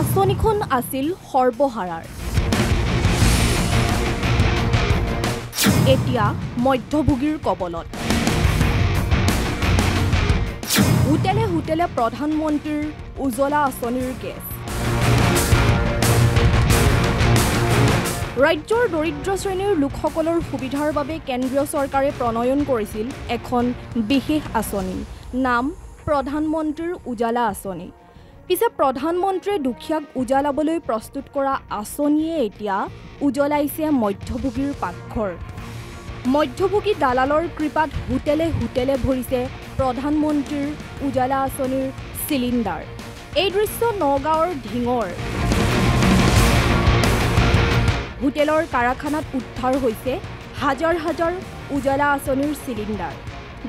আঁচনিখন আছিল সৰ্বহাৰাৰ। এতিয়া মধ্যভোগীৰ কবলত। হোটেলে হোটেলে প্ৰধানমন্ত্ৰীৰ উজ্জ্বলা আঁচনিৰ গেছ। ৰাজ্যৰ দৰিদ্ৰ শ্ৰেণীৰ লোকসকলৰ সুবিধাৰ বাবে কেন্দ্ৰীয় চৰকাৰে প্ৰণয়ন কৰিছিল এখন বিশেষ আঁচনি, নাম প্ৰধানমন্ত্ৰীৰ উজ্জ্বলা আঁচনি। পিছে প্ৰধানমন্ত্ৰীয়ে দুখীয়াক উজ্বলাবলৈ প্ৰস্তুত কৰা আঁচনিয়ে এতিয়া উজ্বলাইছে মধ্যভোগীৰ পাকঘৰ। মধ্যভোগী দালালৰ কৃপাত হোটেলে হোটেলে ভৰিছে প্ৰধানমন্ত্ৰীৰ উজ্জ্বলা আঁচনিৰ চিলিণ্ডাৰ। এই দৃশ্য নগাঁৱৰ ঢিঙৰ হোটেলৰ কাৰখানাত উদ্ধাৰ হৈছে হাজাৰ হাজাৰ উজ্জ্বলা আঁচনিৰ চিলিণ্ডাৰ।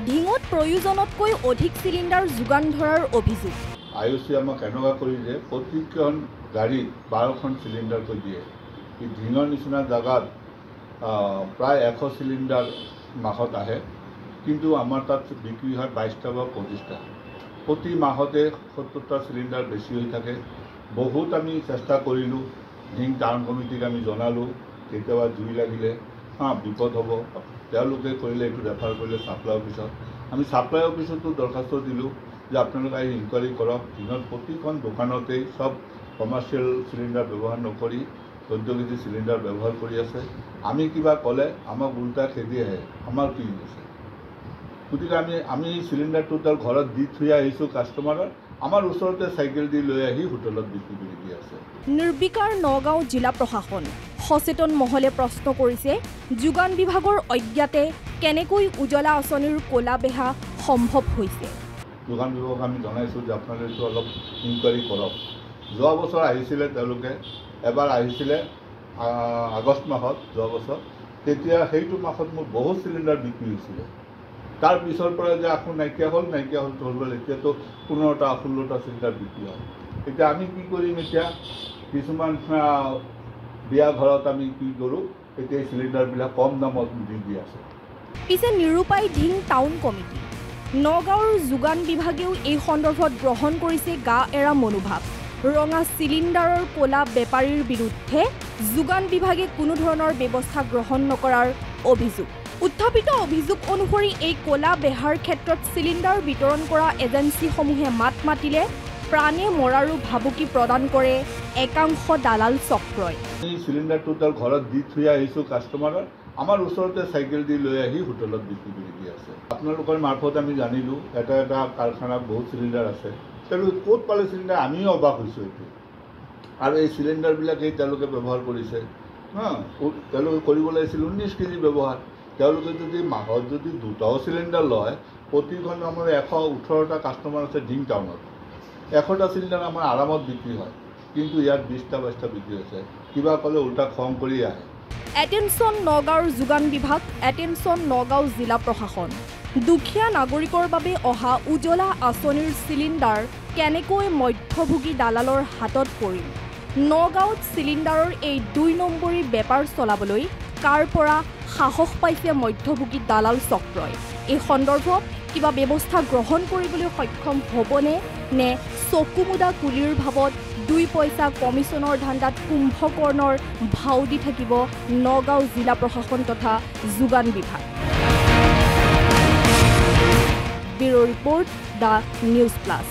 ঢিঙত প্ৰয়োজনতকৈ অধিক চিলিণ্ডাৰ যোগান ধৰাৰ অভিযোগ। আয়ুষে আমাক এনেকুৱা কৰি যে প্ৰতিখন গাড়ীত 12খন চিলিণ্ডাৰকৈ দিয়ে। এই ঢিঙৰ নিচিনা জেগাত প্ৰায় 100 চিলিণ্ডাৰ মাহত আহে, কিন্তু আমাৰ তাত বিক্ৰী হয় 22টা বা 25টা। প্ৰতি মাহতে 70টা চিলিণ্ডাৰ বেছি হৈ থাকে। বহুত আমি চেষ্টা কৰিলোঁ, ঢিং টাউন কমিটিক আমি জনালোঁ, কেতিয়াবা জুই লাগিলে বিপদ হ'ব, তেওঁলোকে কৰিলে এইটো ৰেফাৰ কৰিলে ছাপ্লাই অফিচত। আমি ছাপ্লাই অফিচতো দৰখাস্ত দিলোঁ যে আপোনালোকে আহি ইনকুৱাৰী কৰক। দিনত প্ৰতিখন দোকানতেই চব কমাৰ্চিয়েল চিলিণ্ডাৰ ব্যৱহাৰ নকৰি 14 কেজি চিলিণ্ডাৰ ব্যৱহাৰ কৰি আছে। আমি কিবা ক'লে আমাক উল্টা খেদি আহে, আমাৰ কি আছে। গতিকে আমি চিলিণ্ডাৰটো তাৰ ঘৰত দি থৈ আহিছোঁ কাষ্টমাৰৰ, আমাৰ ওচৰতে চাইকেল দি লৈ আহি হোটেলত বিক্ৰী কৰি দি আছে। নিৰ্বিকাৰ নগাঁও জিলা প্ৰশাসন সচেতন মহলে প্ৰশ্ন কৰিছে, যোগান বিভাগৰ অজ্ঞাতে কেনেকৈ উজ্জ্বলা আঁচনিৰ ক'লা বেহা সম্ভৱ হৈছে। যোগান বিভাগক আমি জনাইছোঁ যে আপোনালোকে অলপ ইনকুৱাৰী কৰক। যোৱা বছৰ আহিছিলে, তেওঁলোকে এবাৰ আহিছিলে আগষ্ট মাহত যোৱা বছৰ। তেতিয়া সেইটো মাহত মোৰ বহুত চিলিণ্ডাৰ বিক্ৰী হৈছিলে। তাৰ পিছৰ পৰা যে আকৌ নাইকিয়া হ'ল এতিয়াতো 15টা 16টা চিলিণ্ডাৰ বিক্ৰী হয়। এতিয়া আমি কি কৰিম? এতিয়া কিছুমান বিয়া ঘৰত আমি কি কৰোঁ, এতিয়া এই চিলিণ্ডাৰবিলাক কম দামত দি আছে। পিছে নিৰূপায় ঢিং টাউন কমিটি, নগাঁৱৰ যোগান বিভাগেও এই সন্দৰ্ভত গ্ৰহণ কৰিছে গা এৰা মনোভাৱ। ৰঙা চিলিণ্ডাৰৰ ক'লা বেপাৰীৰ বিৰুদ্ধে যোগান বিভাগে কোনো ধৰণৰ ব্যৱস্থা গ্ৰহণ নকৰাৰ অভিযোগ। উত্থাপিত অভিযোগ অনুসৰি এই ক'লা বেহাৰ ক্ষেত্ৰত চিলিণ্ডাৰ বিতৰণ কৰা এজেঞ্চিসমূহে মাত মাতিলে প্ৰাণে মৰাৰো ভাবুকি প্ৰদান কৰে একাংশ দালাল চক্ৰই। এই চিলিণ্ডাৰটো তাৰ ঘৰত দি থৈ আহিছোঁ কাষ্টমাৰৰ, আমাৰ ওচৰতে চাইকেল দি লৈ আহি হোটেলত বিক্ৰী কৰি দি আছে। আপোনালোকৰ মাৰফত আমি জানিলোঁ এটা কাৰখানাত বহুত চিলিণ্ডাৰ আছে। তেওঁলোকে ক'ত পালে চিলিণ্ডাৰ? আমিও অবাক হৈছোঁ এইটো। আৰু এই চিলিণ্ডাৰবিলাকেই তেওঁলোকে ব্যৱহাৰ কৰিছে। তেওঁলোকে কৰিব লাগিছিল 19 কেজি ব্যৱহাৰ। তেওঁলোকে যদি মাহত যদি 2টাও চিলিণ্ডাৰ লয়, প্ৰতিখন আমাৰ 118টা কাষ্টমাৰ আছে ঢিং টাউনত। 100টা চিলিণ্ডাৰ আমাৰ আৰামত বিক্ৰী হয়, কিন্তু ইয়াত 20টা 22টা বিক্ৰী হৈছে। কিবা ক'লে উল্টা খং কৰি আহে। এটেনশ্যন নগাঁৱৰ যোগান বিভাগ, এটেনশ্যন নগাঁও জিলা প্ৰশাসন। দুখীয়া নাগৰিকৰ বাবে অহা উজ্জ্বলা আঁচনিৰ চিলিণ্ডাৰ কেনেকৈ মধ্যভোগী দালালৰ হাতত পৰিল? নগাঁৱত চিলিণ্ডাৰৰ এই 2 নম্বৰী বেপাৰ চলাবলৈ কাৰ পৰা সাহস পাইছে মধ্যভোগী দালাল চক্ৰই? এই সন্দৰ্ভত কিবা ব্যৱস্থা গ্ৰহণ কৰিবলৈ সক্ষম হ'বনে নে চকুমুদা কুলিৰ ভাৱত 2 পইচা কমিছনৰ ধান্দাত কুম্ভকৰ্ণৰ ভাও দি থাকিব নগাঁও জিলা প্ৰশাসন তথা যোগান বিভাগ? Bureau report, the news plus.